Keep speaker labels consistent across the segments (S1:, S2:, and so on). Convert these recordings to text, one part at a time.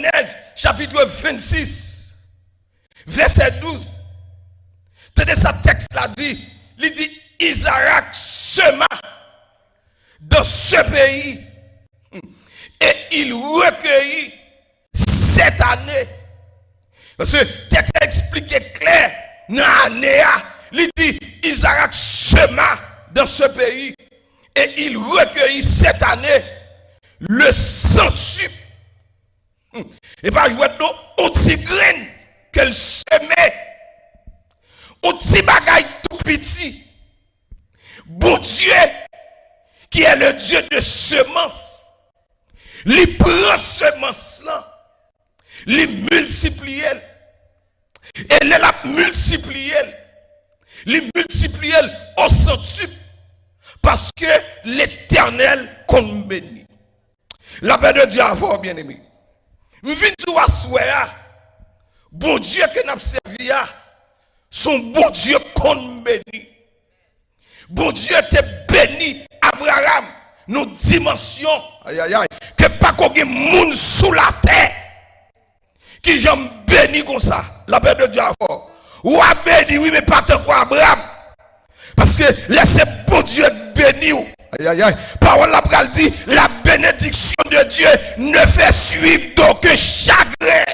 S1: Genèse chapitre 26, verset 12. Tenez sa texte là dit, il dit Isaac sema dans ce pays et il recueillit cette année. Parce que le texte a expliqué clair dans l'année, il dit Isaac sema dans ce pays et il recueillit cette année le centuple. Et pas jouer au petit grain qu'elle semait, au petit bagaille tout petit. Bon Dieu, qui est le Dieu de semence, il prend semence là, il multiplie, et il a multiplié, il multiplie au centuple, parce que l'Éternel compte béni. La paix de Dieu à vous, bien aimé. Je viens de vous bon Dieu que nous avons servi, son bon Dieu qu'on béni. Bon Dieu te béni, Abraham, nos dimensions, que pas qu'on ait monde sous la terre, qui j'aime béni comme ça, la paix de Dieu à vous. Ou a béni, oui, mais pas tant qu'Abraham. Parce que laissez bon Dieu béni. Parole la pral dit, la bénédiction de Dieu ne fait suivre d'aucun chagrin.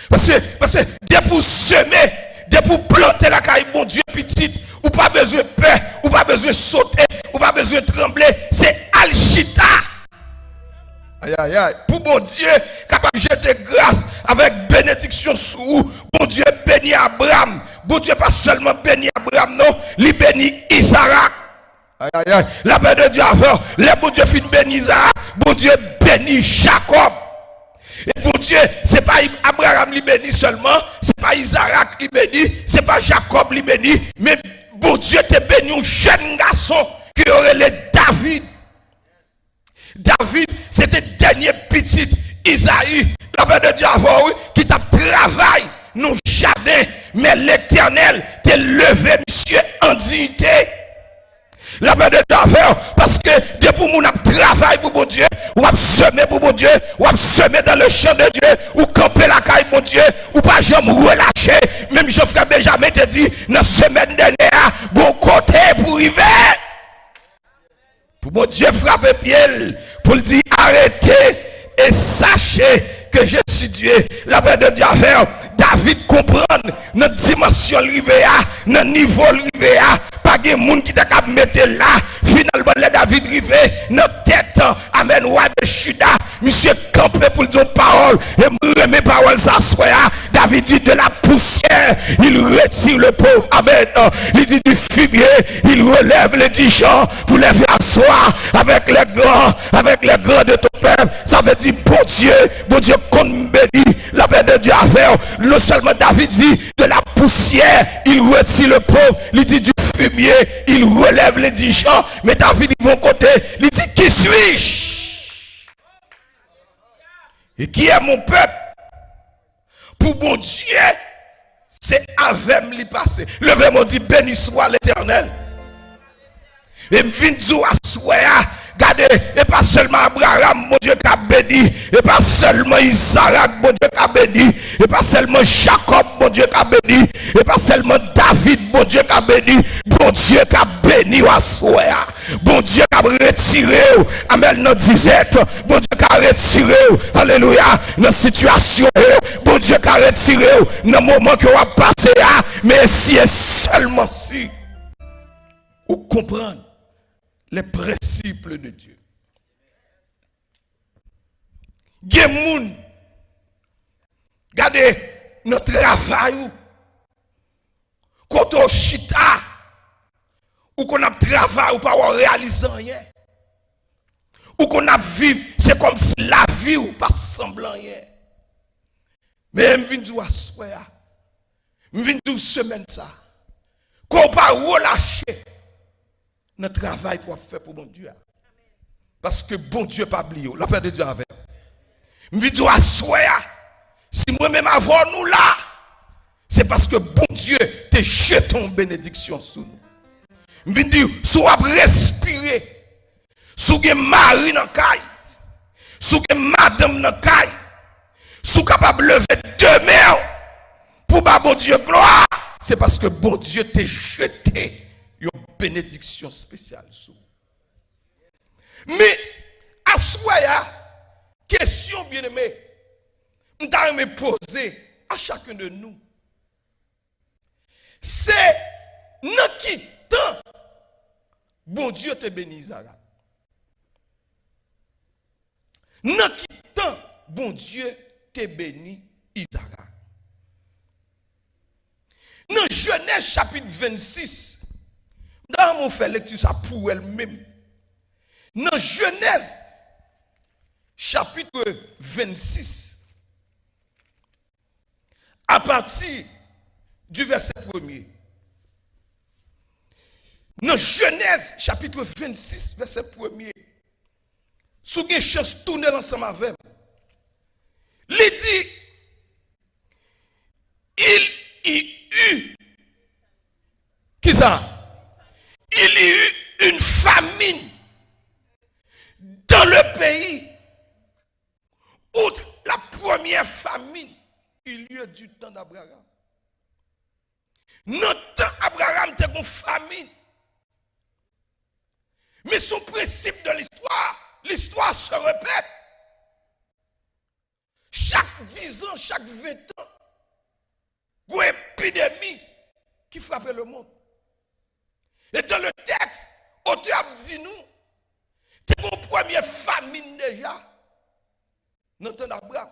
S1: Parce que Dieu pour semer, Dieu pour planter la caille, bon Dieu petite, ou pas besoin de peur, ou pas besoin de sauter, ou pas besoin de trembler, c'est Alchita. Pour bon Dieu, capable de jeter grâce avec bénédiction sous vous, bon Dieu bénit Abraham, bon Dieu pas seulement bénit Abraham, non, il bénit Isaac. La paix de Dieu avant, les bon Dieu fin béni Isaac, bon Dieu bénit Jacob. Et bon Dieu, c'est pas Abraham li béni seulement, c'est pas Isaac li béni, c'est pas Jacob li béni, mais bon Dieu te béni un jeune garçon qui aurait le David. David, c'était le dernier petit Isaïe, la paix de Dieu avant, qui t'a travaillé dans le jardin, mais l'Éternel t'a levé, monsieur, en dignité. La paix de Dieu, parce que Dieu pour mon travail pour mon Dieu, ou à semer pour mon Dieu, ou à semer dans le champ de Dieu, ou camper la caille mon Dieu, ou pas jamais relâcher. Même Geoffrey Benjamin te dit, dans la semaine dernière, bon côté pour arriver. Pour mon Dieu frapper pied, pour le dire arrêtez et sachez que je suis Dieu. La paix de Dieu, David comprend notre dimension rivée, notre niveau rivée, pas de monde qui t'a mettre là. Finalement, les David rivé, notre tête, amen, roi de Juda, monsieur campé pour dire parole, et mes paroles s'assoient. David dit de la poussière, il retire le pauvre, amen. Il dit du fumier, il relève les 10 gens pour les faire asseoir avec les grands de ton peuple. Ça veut dire bon Dieu qu'on bénit, la paix de Dieu à faire. Non seulement David dit de la poussière, il retire le pauvre, il dit du fumier, il relève les 10 gens, mais David il va côté, il dit qui suis-je? Et qui est mon peuple? Pour mon Dieu, c'est avec lui passer. Le verbe dit béni soit l'Éternel. Et me vient dire à soi, regardez, et pas seulement Abraham, mon Dieu qui a béni, et pas seulement Isaac, mon Dieu qui a béni, et pas seulement Jacob, mon Dieu qui a béni, et pas seulement David, mon Dieu qui a béni, bon Dieu qui a béni à soi, bon Dieu qui a retiré, amen, nos disettes, bon Dieu qui a retiré, alléluia, nos situations, bon Dieu qui a retiré, nos moments que on va passer, mais si et seulement si, vous comprenez les principes de Dieu. Gemoun, regardez notre travail, quand on chita, ou qu'on a travail, ou pas réaliser rien, ou qu'on a vivre, c'est comme si la vie ou pas semblant rien. Mais je viens de dire, je viens de semaine ça, qu'on pas relâcher notre travail qu'on fait pour mon Dieu. Parce que bon Dieu pas oublié. La paix de Dieu avec. Je veux dire, si moi-même avant nous là, c'est parce que bon Dieu te jeté ton bénédiction sur nous. Je veux dire, si vous respirer, si vous avez mari dans la caille, si vous avez madame dans la caille, sous capable de lever deux mains pour ba bon Dieu gloire, c'est parce que bon Dieu t'a jeté une bénédiction spéciale sur. Mais à soya, question bien aimé, m'ta me poser à chacun de nous. C'est dans qui temps bon Dieu te bénit Isaac. Dans qui temps bon Dieu te bénit Isaac. Dans Genèse chapitre 26, dans mon fait lecture ça pour elle-même. Dans Genèse chapitre 26, à partir du verset 1er. Dans Genèse chapitre 26, verset 1er. Si vous avez chance de tourner ensemble avec moi, il dit, il y eut, qui ça? Il y eut une famine dans le pays. Outre la première famine, il y a du temps d'Abraham. Notre temps, Abraham était une famine. Mais son principe de l'histoire se répète. Chaque 10 ans, chaque 20 ans, il y a une épidémie qui frappait le monde. Et dans le texte, auteur dit nous, c'est une première famine déjà, dans le temps d'Abraham.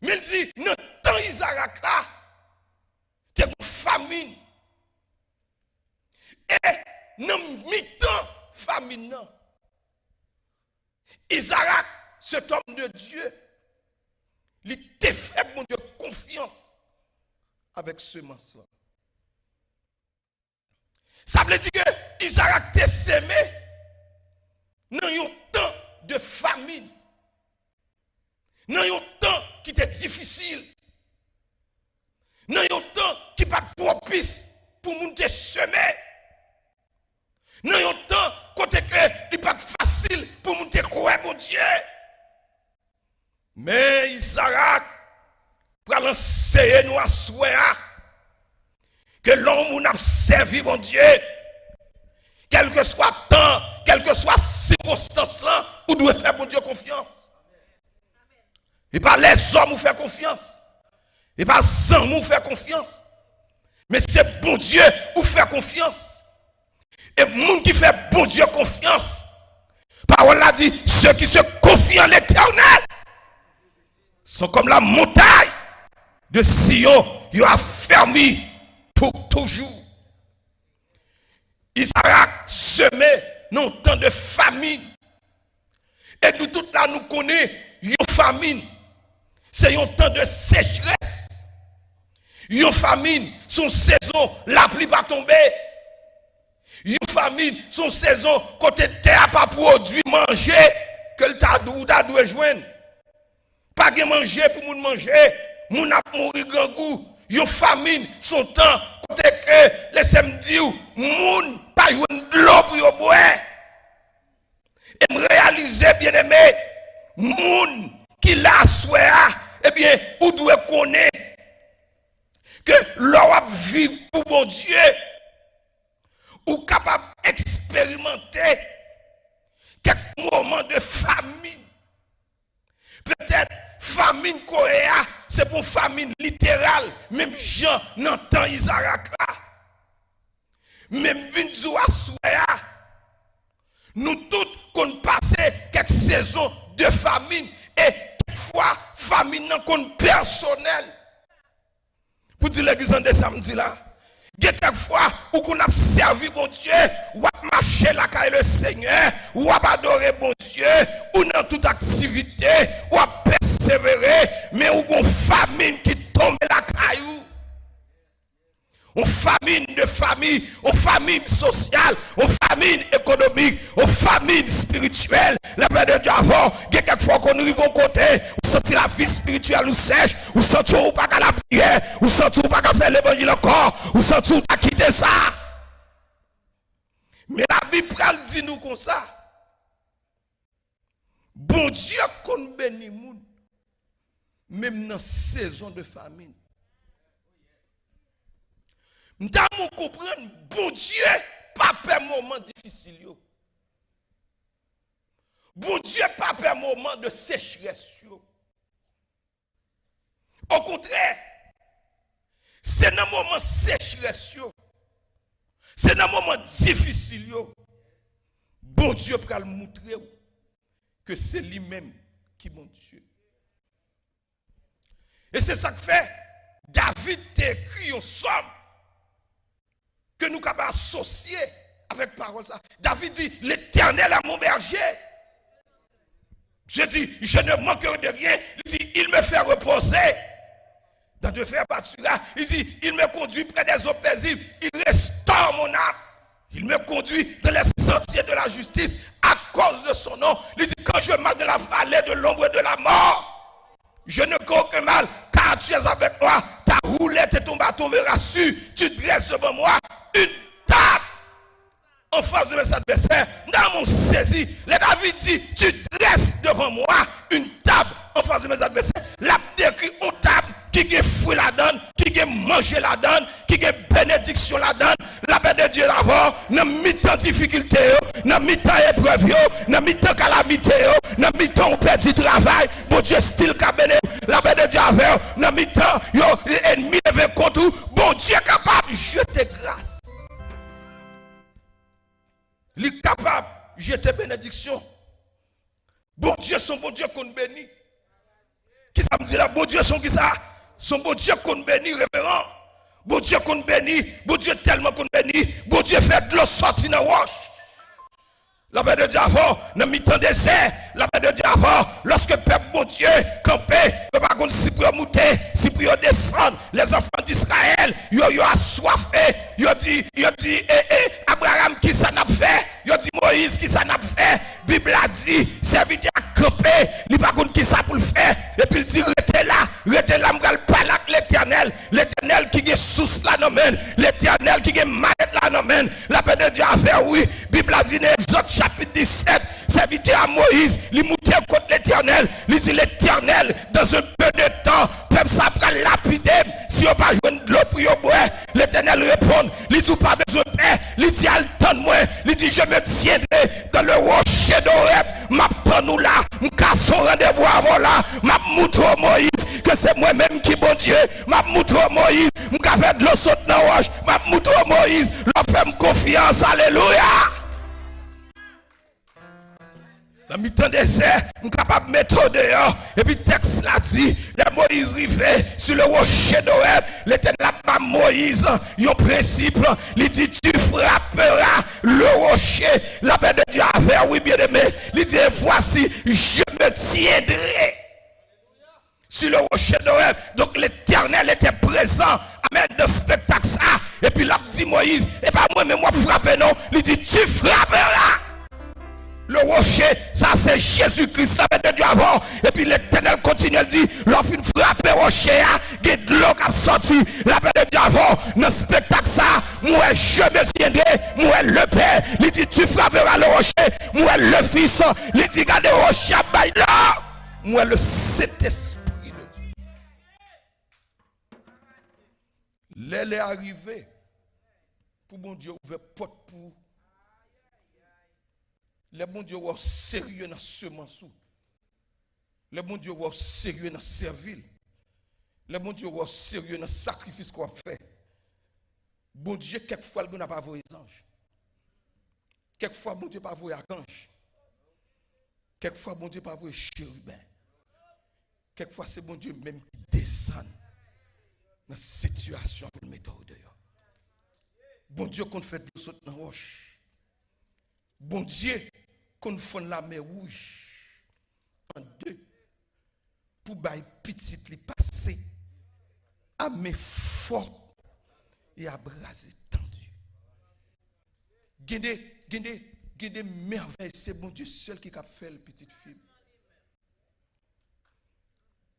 S1: Mais il dit, dans le temps d'Isaac là, c'est une famine. Et dans le mi-temps famine, Isaac, cet homme de Dieu, il était fait mon Dieu confiance avec ce semence-là. Ça veut dire que Isaac était sémé dans un temps de famine, dans un temps qui était difficile, dans un temps qui n'est pas propice pour monter semer, dans un temps côté que il n'est pas facile pour monter croire mon Dieu. Mais Isaac, pour lancer nous à souhait que l'homme a servi mon Dieu, quel que soit le temps, quelle que soit la circonstance là, vous devez faire mon Dieu confiance. Et pas les hommes vous faire confiance. Et pas les hommes vous faire confiance. Mais c'est bon Dieu vous faire confiance. Et le monde qui fait bon Dieu confiance, parole a dit, ceux qui se confient en l'Éternel sont comme la montagne de Sion, ils ont affermi pour toujours. Isaac semé dans un temps de famine. Et nous tout là nous connaissons une famine. C'est un temps de sécheresse. Une famine, son saison, la pluie pas tomber. Une famine, son saison, côté terre pas produit manger, que le t'a doit joindre. Pas de manger pour moun manger, moun a mourir grand goût. Une famine, son temps, côté que les samedis, moun pas joindre de l'eau pour boire. Et me réaliser, bien aimé, moun qui l'a souhait, eh bien, ou doit connaître que l'on va vivre pour mon Dieu, ou capable d'expérimenter quelques moments de famine. Peut-être famine coréenne, c'est pour famine littérale, même Jean n'entend Isaac là. Même Vinzou à Souya, nous tous qu'on passe quelques saisons de famine et quelquefois famine non qu'on personnel. Pour dire l'église de samedi là, quelquefois où qu'on a servi mon Dieu, ou a marché la caille le Seigneur, ou a adoré mon Dieu, ou dans toute activité, ou a persévérer, mais où une famine qui tombe la caillou. Une famine de famille, une famine sociale, une famine économique, une famine spirituelle. La paix de Dieu avant, quelquefois qu'on arrive au côté, ou senti la vie spirituelle ou sèche, ou senti ou pas qu'à la prière, ou senti ou pas qu'à faire l'évangile encore, ou senti ou pas quitter ça. Mais la Bible dit nous comme ça. Bon Dieu qu'on bénit moun. même dans saison de famine. Nous devons comprendre, bon Dieu, pas peur moment difficile. Bon Dieu, pas peur moment de sécheresse. Au contraire, c'est dans le moment sécheresse, c'est dans le moment difficile, bon Dieu peut le montrer que c'est lui-même qui est mon Dieu. Et c'est ça que fait David écrit un psaume que nous sommes associer avec parole ça. David dit, l'Éternel est mon berger. Je dis, je ne manquerai de rien. Il dit, il me fait reposer dans de faire pâturage. Il dit, il me conduit près des eaux paisibles. Il restaure mon âme. Il me conduit dans les sentiers de la justice à cause de son nom. Il dit, quand je marche dans la vallée de l'ombre de la mort, je ne crains aucun mal, car tu es avec moi. Ta roulette et ton bâton me rassurent. Tu dresses devant moi une table en face de mes adversaires. Dans mon saisi, le David dit, tu dresses devant moi une table en face de mes adversaires. La décrit une table qui a fruit la donne, qui a mangé la donne, qui a bénédiction la donne. La paix de Dieu d'abord, dans mi-temps difficulté, dans mi-temps épreuve, dans mi-temps calamité, dans mi-temps on perd du travail, bon Dieu style cabinet, la paix de Dieu avec, dans mi-temps, ennemi devait contre, bon Dieu capable de jeter grâce. Il est capable de jeter bénédiction. Bon Dieu, son bon Dieu qu'on bénit. Qui ça me dit là, bon Dieu, son qui ça? Son bon Dieu qu'on bénit, révérend. Bon Dieu qu'on bénit, bon Dieu tellement qu'on bénit, bon Dieu fait de l'eau sortir dans la roche. La paix de Dieu avant, dans le mi-temps désert, la paix de Dieu avant, lorsque le peuple, bon Dieu, campait, par contre, si pour monter, si pour descendre, les enfants d'Israël, ils ont assoiffé, ils ont dit, Abraham, qui ça n'a fait? Ils ont dit, Moïse, qui ça n'a fait? Bible a dit, serviteur a campé, il pas contre qui ça pour le faire, et puis il dit, restez là, je vais parler avec l'Éternel, l'Éternel qui est sous la nomen, l'Éternel qui est malade la nomen, la paix de Dieu a fait, oui, Bible a dit, dans Exode chapitre 17, serviteur à Moïse, il montait contre l'Éternel, il dit l'Éternel, dans un peu de temps, peuple ça prend lapider, si on pas jouer de l'eau pour boire, l'Éternel répond, il dit pas besoin de paix, il dit attends-moi, il dit je me tiendrai dans le rocher d'Oreb, m'attends nous là, m'casse rendez-vous avant là, m'a montre Moïse que c'est moi-même qui bon Dieu, m'a montre Moïse, m'ca fait de l'eau saute dans la roche, m'a montre Moïse, leur fait confiance, alléluia. Dans le mi-temps désert, je suis capable de mettre dehors. Et puis le texte l'a dit, les Moïse rivé sur le rocher d'Oreb. L'Éternel a Moïse, un principe. Il dit, tu frapperas le rocher. La paix de Dieu avait, oui bien aimé. Il dit, voici, je me tiendrai sur le rocher d'Oreb. Donc l'Éternel était présent. Amen, de spectacle ça. Et puis il a dit Moïse, et pas moi, mais moi frapper non. Il dit, tu frapperas. Le rocher, ça c'est Jésus-Christ, la paix de Dieu avant. Et puis l'Éternel continue, il dit, lorsqu'il frappe le rocher, il y a de l'eau qui a sorti, la paix de Dieu avant. Dans le spectacle, ça, moi je me tiendrai, moi le Père, il dit, tu frapperas le rocher, moi le Fils, il dit, garde le rocher, là, moi le Saint-Esprit de Dieu. L'aile est arrivée pour mon Dieu ouvrir porte pour. Les bons Dieu sont sérieux dans ce semence. Les bons Dieu sont sérieux dans servir. Les bons Dieu sont sérieux dans le sacrifice qu'on fait. Bon Dieu, quelquefois, il n'a pas envoyé les anges. Quelquefois, bon Dieu n'a pas envoyé archange. Quelquefois, bon Dieu n'a pas envoyé chérubin. Quelquefois, c'est bon Dieu même qui descend dans la situation pour le mettre au dehors. Bon Dieu, qu'on fait de l'eau saute dans la roche. Bon Dieu, qu'on fonde la mer rouge en deux pour bailler petit li passer à mes fortes et à braser tendu. Gende merveille, c'est bon Dieu seul qui a fait le petit film.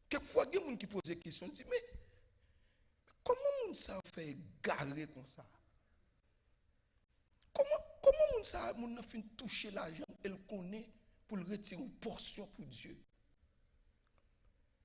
S1: Quelquefois, il y a des gens qui posent des questions, disent mais comment moun ça fait garer comme ça? Comment moun ça moun fin toucher l'argent, elle connaît pour le retirer une portion pour Dieu.